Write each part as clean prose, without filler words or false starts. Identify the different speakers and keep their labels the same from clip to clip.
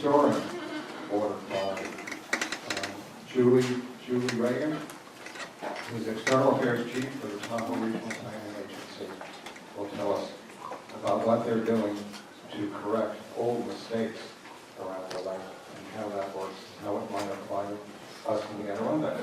Speaker 1: restoring water quality. Julie Regan, who's External Affairs Chief for the Tahoe Regional Planning Agency, will tell us about what they're doing to correct old mistakes around the lake and how that works, how it might apply to us in the Adirondack.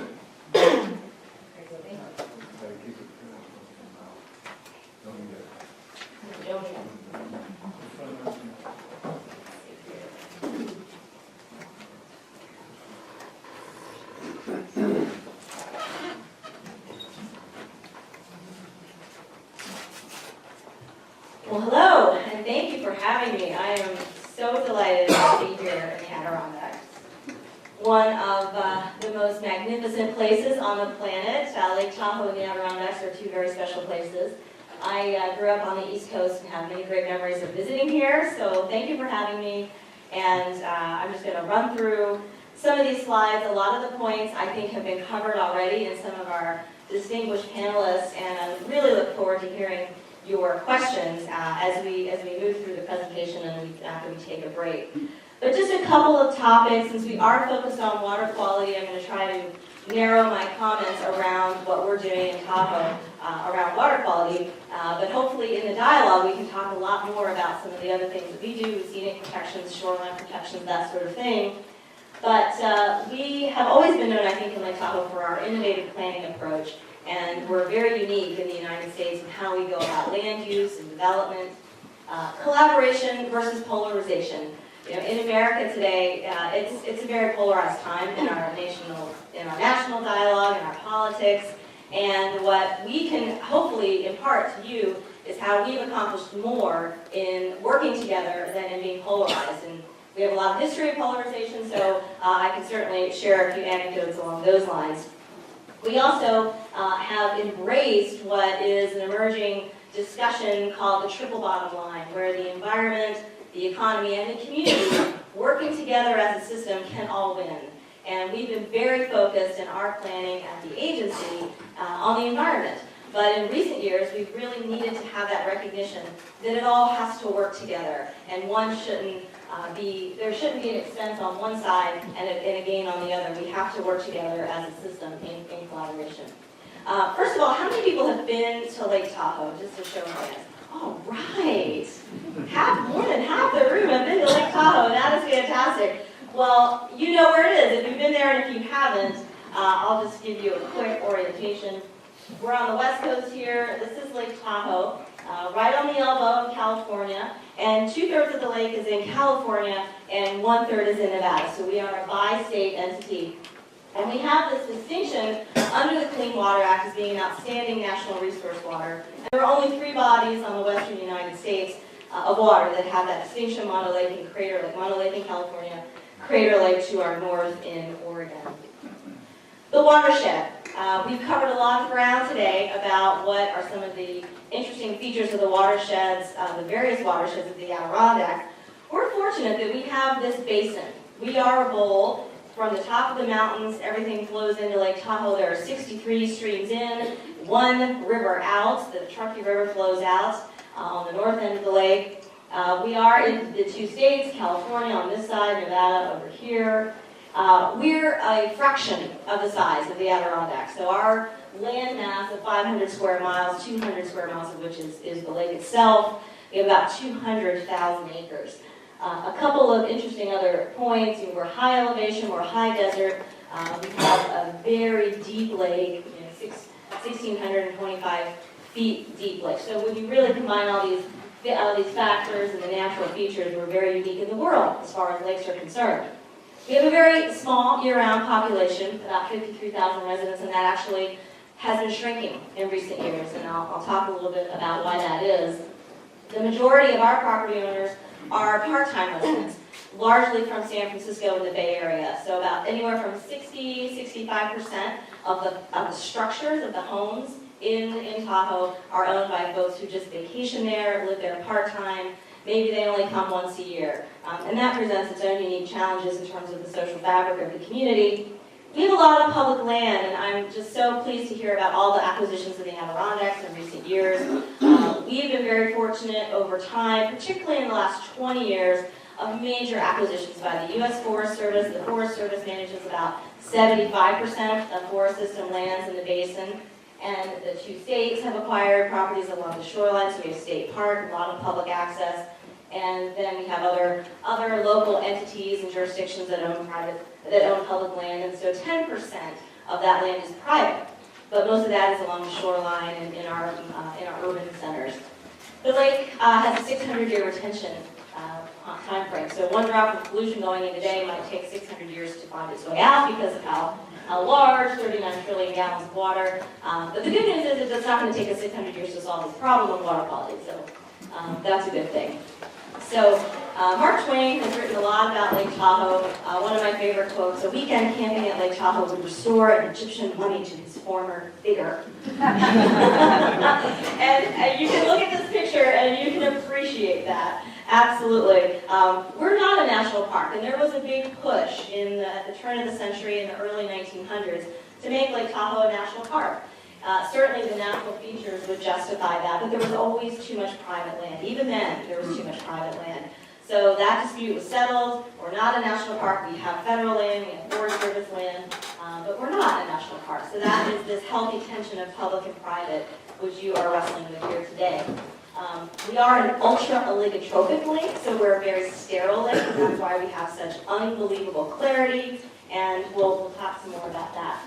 Speaker 2: Well, hello, and thank you for having me. I am so delighted to be here in the Adirondacks. One of the most magnificent places on the planet. Lake Tahoe and the Adirondacks are two very special places. I grew up on the East Coast and have many great memories of visiting here, so thank you for having me. And I'm just going to run through some of these slides. A lot of the points I think have been covered already in some of our distinguished panelists, and I really look forward to hearing your questions as we move through the presentation and after we take a break. But just a couple of topics, since we are focused on water quality, I'm going to try to narrow my comments around what we're doing in Tahoe around water quality. But hopefully in the dialogue we can talk a lot more about some of the other things that we do, scenic protections, shoreline protections, that sort of thing. But we have always been known, I think, in Lake Tahoe for our innovative planning approach. And we're very unique in the United States in how we go about land use and development, collaboration versus polarization. You know, in America today, it's a very polarized time in our national dialogue, in our politics. And what we can hopefully impart to you is how we've accomplished more in working together than in being polarized. And we have a lot of history of polarization, so I can certainly share a few anecdotes along those lines. We also have embraced what is an emerging discussion called the triple bottom line, where the environment, the economy, and the community working together as a system can all win. And we've been very focused in our planning at the agency on the environment. But in recent years, we've really needed to have that recognition that it all has to work together, and there shouldn't be an expense on one side and a gain on the other. We have to work together as a system in collaboration. First of all, how many people have been to Lake Tahoe, just to show of hands? All right. More than half the room have been to Lake Tahoe. That is fantastic. Well, you know where it is. If you've been there and if you haven't, I'll just give you a quick orientation. We're on the west coast here. This is Lake Tahoe, right on the elbow of California. And 2/3 of the lake is in California and 1/3 is in Nevada. So we are a bi-state entity. And we have this distinction under the Clean Water Act as being an outstanding national resource water. And there are only 3 bodies on the western United States of water that have that distinction: Mono Lake and Crater Lake. Mono Lake in California, Crater Lake to our north in Oregon. The watershed. We've covered a lot of ground today about what are some of the interesting features of the watersheds, the various watersheds of the Adirondack. We're fortunate that we have this basin. We are a bowl. From the top of the mountains, everything flows into Lake Tahoe. There are 63 streams in, 1 river out. The Truckee River flows out on the north end of the lake. We are in the 2 states, California on this side, Nevada over here. We're a fraction of the size of the Adirondack. So our land mass of 500 square miles, 200 square miles of which is the lake itself, we have about 200,000 acres. A couple of interesting other points: we're high elevation, we're high desert. We have a very deep lake, 1,625 feet deep lake. So when you really combine all these factors and the natural features, we're very unique in the world as far as lakes are concerned. We have a very small year-round population, about 53,000 residents, and that actually has been shrinking in recent years, and I'll talk a little bit about why that is. The majority of our property owners are part-time residents, largely from San Francisco and the Bay Area. So about anywhere from 60–65% of the structures of the homes in Tahoe are owned by folks who just vacation there, live there part-time. Maybe they only come once a year. And that presents its own unique challenges in terms of the social fabric of the community. We have a lot of public land, and I'm just so pleased to hear about all the acquisitions of the Adirondacks in recent years. We've been very fortunate over time, particularly in the last 20 years, of major acquisitions by the U.S. Forest Service. The Forest Service manages about 75% of forest system lands in the basin. And the two states have acquired properties along the shoreline, so we have state park, a lot of public access. And then we have other local entities and jurisdictions that own public land. And so 10% of that land is private, but most of that is along the shoreline and in our urban centers. The lake has a 600-year retention time frame. So one drop of pollution going in today might take 600 years to find its way out because of how large, 39 trillion gallons of water. But the good news is it's not going to take us 600 years to solve this problem of water quality. So that's a good thing. So Mark Twain has written a lot about Lake Tahoe. One of my favorite quotes, "A weekend camping at Lake Tahoe would restore an Egyptian mummy to his former vigor." And you can look at this picture and you can appreciate that. Absolutely. We're not a national park, and there was a big push at the turn of the century in the early 1900s to make Lake Tahoe a national park. Certainly the natural features would justify that, but there was always too much private land. Even then, there was too much private land. So that dispute was settled. We're not a national park. We have federal land, we have Forest Service land, but we're not a national park. So that is this healthy tension of public and private, which you are wrestling with here today. We are an ultra-oligotrophic lake, so we're a very sterile lake, and that's why we have such unbelievable clarity, and we'll talk some more about that.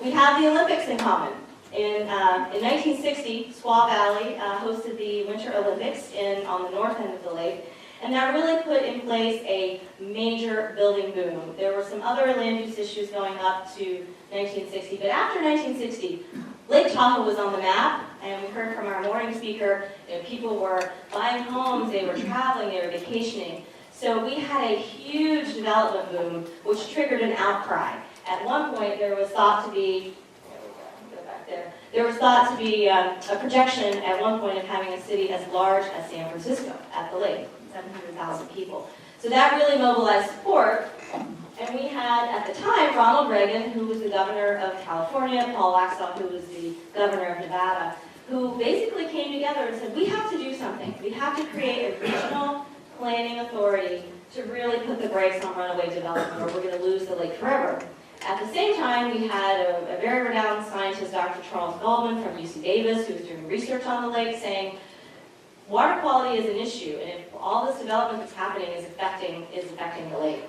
Speaker 2: We have the Olympics in common. In 1960, Squaw Valley hosted the Winter Olympics on the north end of the lake, and that really put in place a major building boom. There were some other land use issues going up to 1960, but after 1960, Lake Tahoe was on the map, and we heard from our morning speaker, people were buying homes, they were traveling, they were vacationing. So we had a huge development boom, which triggered an outcry. At one point, there was thought to be a projection at one point of having a city as large as San Francisco at the lake, 700,000 people. So that really mobilized support. And we had, at the time, Ronald Regan, who was the governor of California, Paul Waxaw, who was the governor of Nevada, who basically came together and said, we have to do something. We have to create a regional planning authority to really put the brakes on runaway development, or we're going to lose the lake forever. At the same time, we had a very renowned scientist, Dr. Charles Goldman from UC Davis, who was doing research on the lake, saying water quality is an issue, and if all this development that's happening is affecting the lake.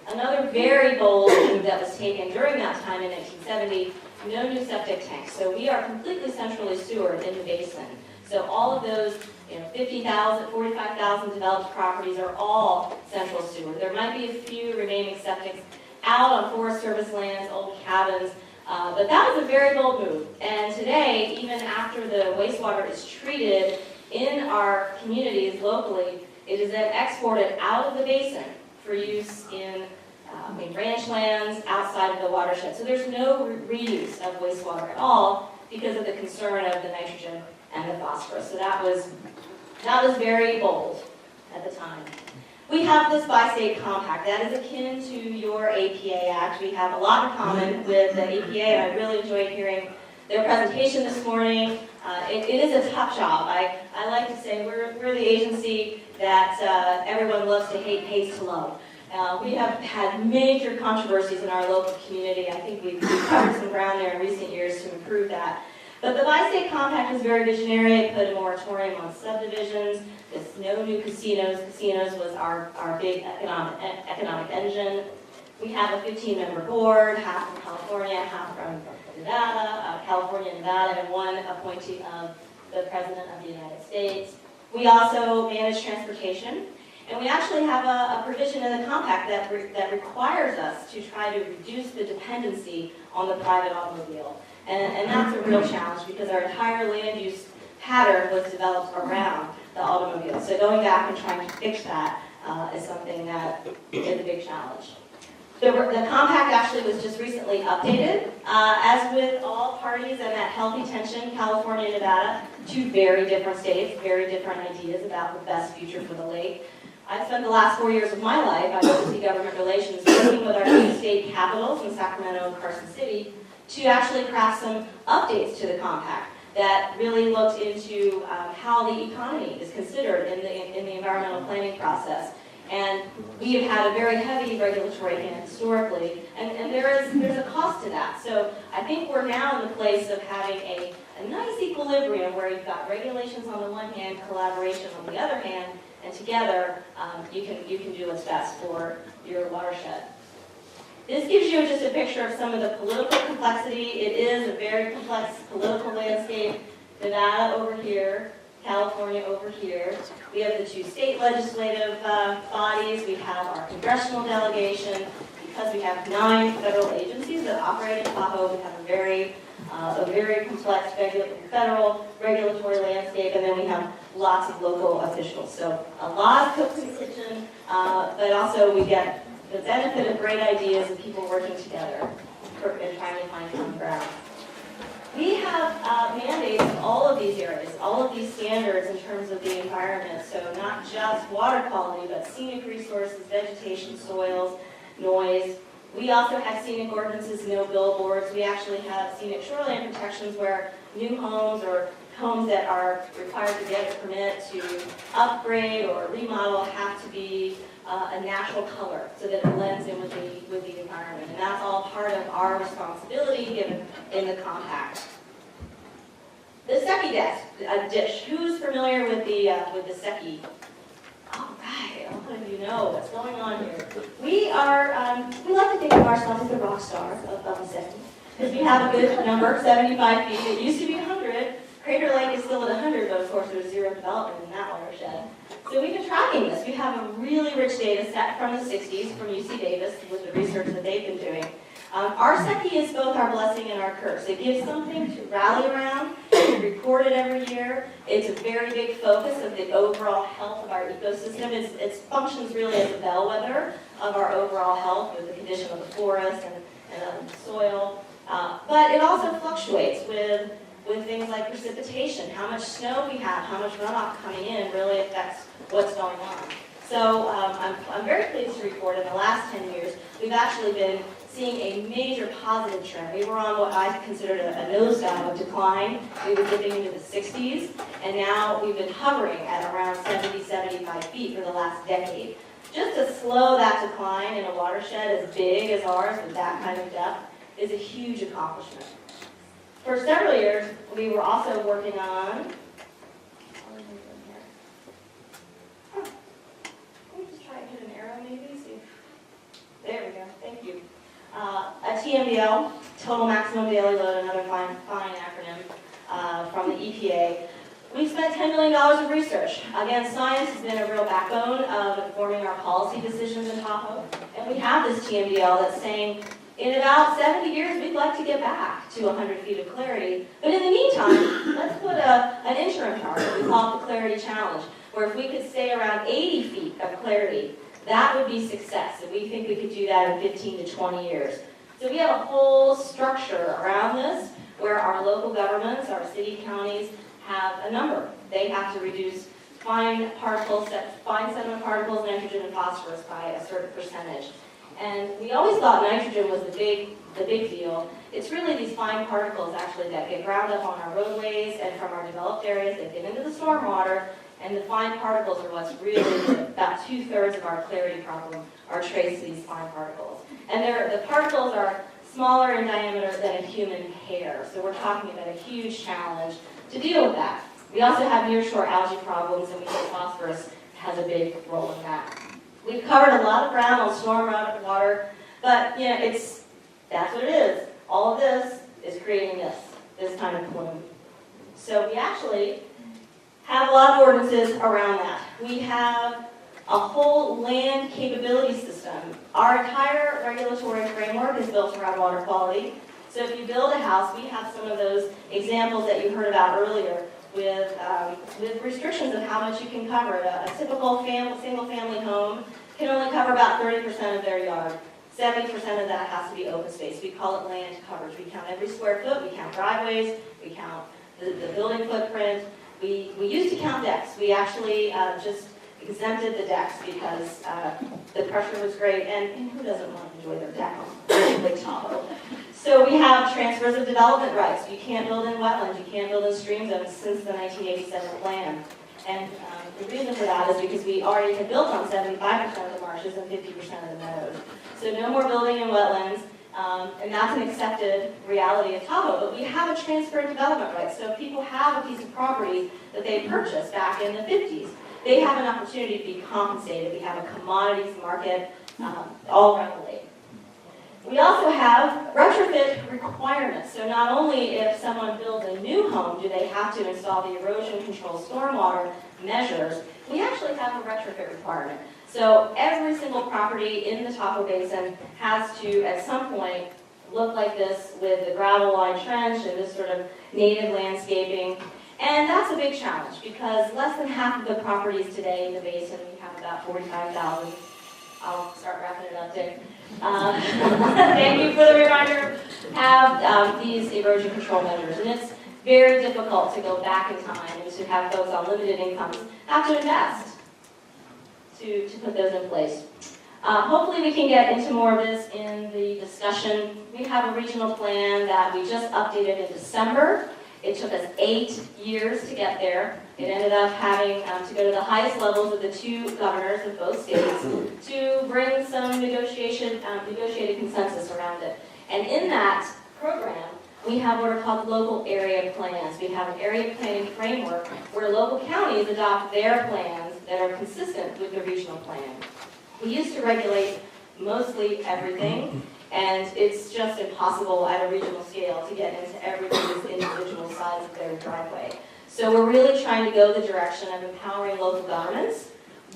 Speaker 2: Another very bold move that was taken during that time in 1970, no new septic tanks. So we are completely centrally sewered in the basin. So all of those 50,000, 45,000 developed properties are all central sewer. There might be a few remaining septics out on Forest Service lands, old cabins, but that was a very bold move. And today, even after the wastewater is treated in our communities locally, it is then exported out of the basin for use in ranch lands outside of the watershed. So there's no reuse of wastewater at all because of the concern of the nitrogen and the phosphorus. So that was very bold at the time. We have this bi-state compact that is akin to your APA Act. We have a lot in common with the APA, and I really enjoyed hearing their presentation this morning. It is a tough job. I like to say we're the agency that everyone loves to hate, hates to love. We have had major controversies in our local community. I think we've covered some ground there in recent years to improve that. But the bi-state compact is very visionary. It put a moratorium on subdivisions. There's no new casinos. Casinos was our big economic engine. We have a 15-member board, half from California, half from Nevada, California, Nevada, and one appointee of the President of the United States. We also manage transportation. And we actually have a provision in the compact that requires us to try to reduce the dependency on the private automobile. And that's a real challenge because our entire land use pattern was developed around the automobile. So going back and trying to fix that is something that is a big challenge. The compact actually was just recently updated. As with all parties and that healthy tension, California and Nevada, two very different states, very different ideas about the best future for the lake. I've spent the last 4 years of my life, I oversee government relations, working with our two state capitals in Sacramento and Carson City to actually craft some updates to the compact that really looked into how the economy is considered in the environmental planning process. And we have had a very heavy regulatory hand historically, and there's a cost to that. So I think we're now in the place of having a nice equilibrium where you've got regulations on the one hand, collaboration on the other hand, and together you can do what's best for your watershed. This gives you just a picture of some of the political complexity. It is a very complex political landscape. Nevada over here, California over here. We have the two state legislative bodies. We have our congressional delegation. Because we have 9 federal agencies that operate in Tahoe, we have a very complex federal regulatory landscape, and then we have lots of local officials. So a lot of cooks in the kitchen, but also we get the benefit of great ideas and people working together and trying to find common ground. We have mandates in all of these areas, all of these standards in terms of the environment. So not just water quality, but scenic resources, vegetation, soils, noise. We also have scenic ordinances, no billboards. We actually have scenic shoreline protections where new homes or homes that are required to get a permit to upgrade or remodel have to be a natural color so that it blends in with the environment. And that's all part of our responsibility given in the compact. The Secchi dish. Who's familiar with the Secchi? All right, a lot of you know what's going on here. We like to think of ourselves as the rock star of the Secchi because we have a good number, 75 feet. It used to be 100. Crater Lake is still at 100, but of course there's zero development in that watershed. So we've been tracking this. We have a really rich data set from the 60s from UC Davis with the research that they've been doing. Our Secchi is both our blessing and our curse. It gives something to rally around. We record it every year. It's a very big focus of the overall health of our ecosystem. It functions really as a bellwether of our overall health with the condition of the forest and the soil. But it also fluctuates with things like precipitation. How much snow we have, how much runoff coming in really affects what's going on. So I'm very pleased to report in the last 10 years, we've actually been seeing a major positive trend. We were on what I considered a nosedive of decline. We were dipping into the 60s, and now we've been hovering at around 70, 75 feet for the last decade. Just to slow that decline in a watershed as big as ours with that kind of depth is a huge accomplishment. For several years, we were also working on, let me just try and hit an arrow maybe, see. There we go, thank you. A TMDL, Total Maximum Daily Load, another fine acronym from the EPA. We've spent $10 million of research. Again, science has been a real backbone of informing our policy decisions in Tahoe. And we have this TMDL that's saying, in about 70 years, we'd like to get back to 100 feet of clarity. But in the meantime, let's put an interim target. We call it the Clarity Challenge, where if we could stay around 80 feet of clarity, that would be success. And we think we could do that in 15 to 20 years. So we have a whole structure around this where our local governments, our city, counties, have a number. They have to reduce fine sediment particles, nitrogen, and phosphorus by a certain percentage. And we always thought nitrogen was the big deal. It's really these fine particles actually that get ground up on our roadways and from our developed areas that get into the stormwater, and the fine particles are what's really about 2/3 of our clarity problem are traced to these fine particles. And the particles are smaller in diameter than a human hair, so we're talking about a huge challenge to deal with that. We also have nearshore algae problems, and we think phosphorus has a big role in that. We've covered a lot of ground on storm water, but that's what it is. All of this is creating this kind of plume. So we actually have a lot of ordinances around that. We have a whole land capability system. Our entire regulatory framework is built around water quality. So if you build a house, we have some of those examples that you heard about earlier with restrictions of how much you can cover. A typical single-family home can only cover about 30% of their yard. 70% of that has to be open space. We call it land coverage. We count every square foot. We count driveways. We count the building footprint. We used to count decks. We actually just exempted the decks because the pressure was great, and who doesn't want to enjoy their deck on Lake Tahoe? So we have transfers of development rights. You can't build in wetlands. You can't build in stream zones since the 1987 plan. And the reason for that is because we already had built on 75% of the marshes and 50% of the meadows. So no more building in wetlands, and that's an accepted reality of Tahoe. But we have a transfer of development rights. So if people have a piece of property that they purchased back in the 50s, they have an opportunity to be compensated. We have a commodities market all around the lake. We also have retrofit requirements. So not only if someone builds a new home do they have to install the erosion control stormwater measures, we actually have a retrofit requirement. So every single property in the Tahoe Basin has to, at some point, look like this with the gravel line trench and this sort of native landscaping. And that's a big challenge because less than half of the properties today in the basin, we have about 45,000. I'll start wrapping it up, Dick. Thank you for the reminder. Have these erosion control measures, and it's very difficult to go back in time and to have folks on limited incomes have to invest to put those in place. Hopefully we can get into more of this in the discussion. We have a regional plan that we just updated in December. It took us 8 years to get there. It ended up having to go to the highest levels of the two governors of both states to bring some negotiated consensus around it. And in that program, we have what are called local area plans. We have an area planning framework where local counties adopt their plans that are consistent with the regional plan. We used to regulate mostly everything, and it's just impossible at a regional scale to get into everybody's individual size of their driveway. So we're really trying to go the direction of empowering local governments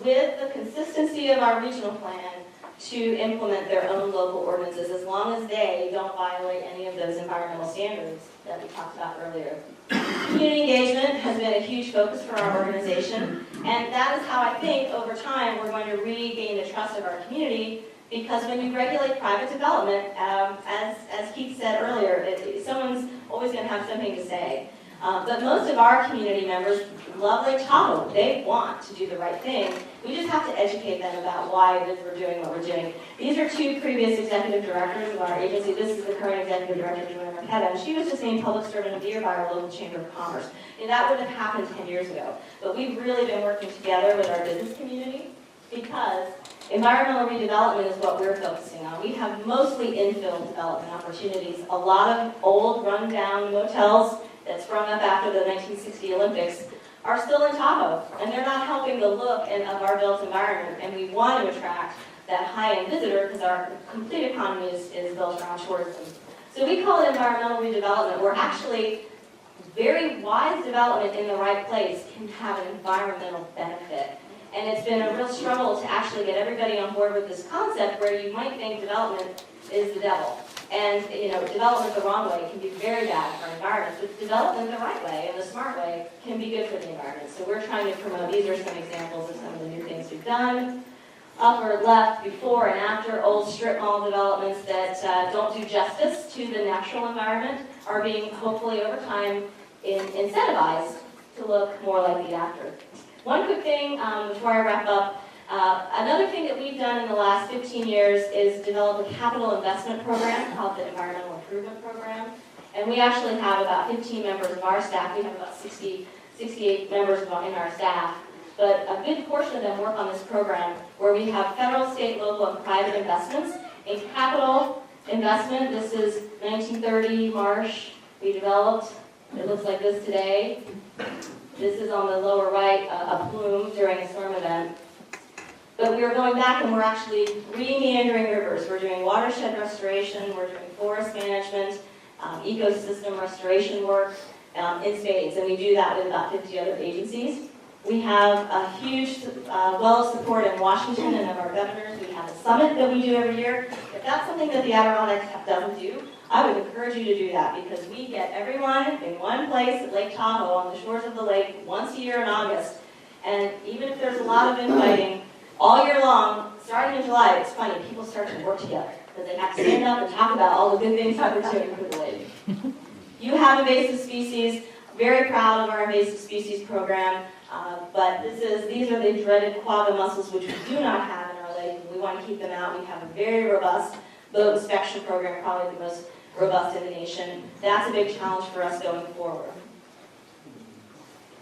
Speaker 2: with the consistency of our regional plan to implement their own local ordinances as long as they don't violate any of those environmental standards that we talked about earlier. Community engagement has been a huge focus for our organization, and that is how I think over time we're going to regain the trust of our community. Because when you regulate private development, as Keith said earlier, someone's always going to have something to say. But most of our community members love Lake Tahoe. They want to do the right thing. We just have to educate them about why it is we're doing what we're doing. These are two previous executive directors of our agency. This is the current executive director, Joanna Marquetta, and she was just named Public Servant of the Year by our local Chamber of Commerce. And that wouldn't have happened 10 years ago. But we've really been working together with our business community because environmental redevelopment is what we're focusing on. We have mostly infill development opportunities. A lot of old, run-down motels that sprung up after the 1960 Olympics are still in Tahoe, and they're not helping the look of our built environment, and we want to attract that high-end visitor because our complete economy is built around tourism. So we call it environmental redevelopment, where actually very wise development in the right place can have an environmental benefit. And it's been a real struggle to actually get everybody on board with this concept where you might think development is the devil. And development the wrong way can be very bad for environments, but development the right way and the smart way can be good for the environment. So we're trying to promote, these are some examples of some of the new things we've done. Upper left, before and after, old strip mall developments that don't do justice to the natural environment are being hopefully over time incentivized to look more like the after. One quick thing before I wrap up. Another thing that we've done in the last 15 years is develop a capital investment program called the Environmental Improvement Program. And we actually have about 15 members of our staff. We have about 68 members in our staff. But a good portion of them work on this program where we have federal, state, local, and private investments. In capital investment, this is 1930 marsh we developed. It looks like this today. This is on the lower right, a plume during a storm event. But we are going back and we're actually re-meandering rivers. We're doing watershed restoration, we're doing forest management, ecosystem restoration work in spades. And we do that with about 50 other agencies. We have a huge well of support in Washington and of our governors. We have a summit that we do every year. If that's something that the Adirondack doesn't do, I would encourage you to do that because we get everyone in one place at Lake Tahoe on the shores of the lake once a year in August. And even if there's a lot of infighting all year long, starting in July, it's funny, people start to work together because they have to stand up and talk about all the good things that we're doing for the lake. You have invasive species. Very proud of our invasive species program, but these are the dreaded quagga mussels, which we do not have in our lake. We want to keep them out. We have a very robust boat inspection program, probably the most robust in the nation. That's a big challenge for us going forward.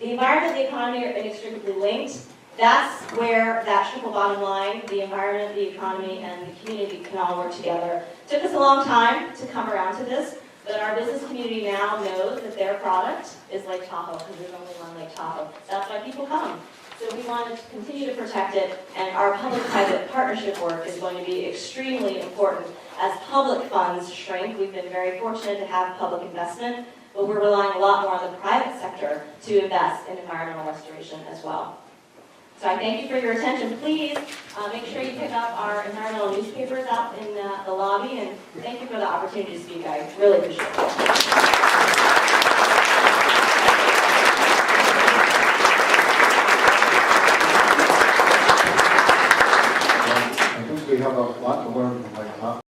Speaker 2: The environment and the economy are inextricably linked. That's where that triple bottom line, the environment, the economy, and the community can all work together. Took us a long time to come around to this, but our business community now knows that their product is Lake Tahoe, because there's only one Lake Tahoe. That's why people come. So we want to continue to protect it, and our public-private partnership work is going to be extremely important. As public funds shrink, we've been very fortunate to have public investment, but we're relying a lot more on the private sector to invest in environmental restoration as well. So I thank you for your attention. Please make sure you pick up our environmental newspapers out in the lobby, and thank you for the opportunity to speak. I really appreciate it.